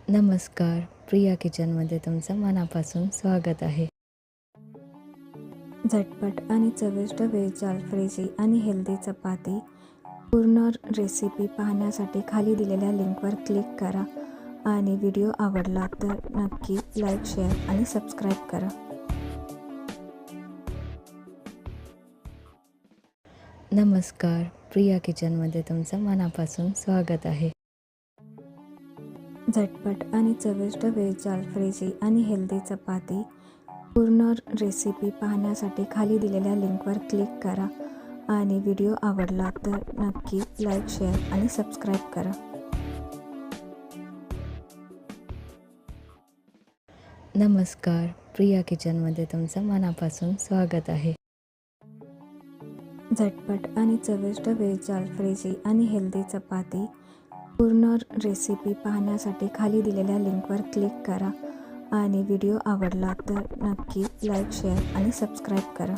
नमस्कार, प्रिया किचनमध्ये तुमचं मनापासून स्वागत आहे. झटपट आणि चविष्ट व्हेज अल्फ्रेजी आणि हेल्दी चपाती पूर्ण रेसिपी पाहण्यासाठी खाली दिलेल्या लिंकवर क्लिक करा आणि व्हिडिओ आवडला तर नक्की लाईक, शेअर आणि सबस्क्राईब करा. नमस्कार, प्रिया किचनमध्ये तुमचं मनापासून स्वागत आहे. झटपट आणि चविष्ट व्हेज अल्फ्रेजी आणि हेल्दी चपाती पूर्ण रेसिपी पाहण्यासाठी खाली दिलेल्या लिंकवर क्लिक करा आणि व्हिडिओ आवडला तर नक्की लाईक, शेअर आणि सबस्क्राईब करा. नमस्कार, प्रिया किचनमध्ये तुमचं मनापासून स्वागत आहे. झटपट आणि चविष्ट व्हेज अल्फ्रेजी आणि हेल्दी चपाती पूर्ण रेसिपी पाहण्यासाठी खाली दिलेल्या लिंकवर क्लिक करा आणि व्हिडिओ आवडला तर नक्की लाईक, शेअर आणि सबस्क्राईब करा.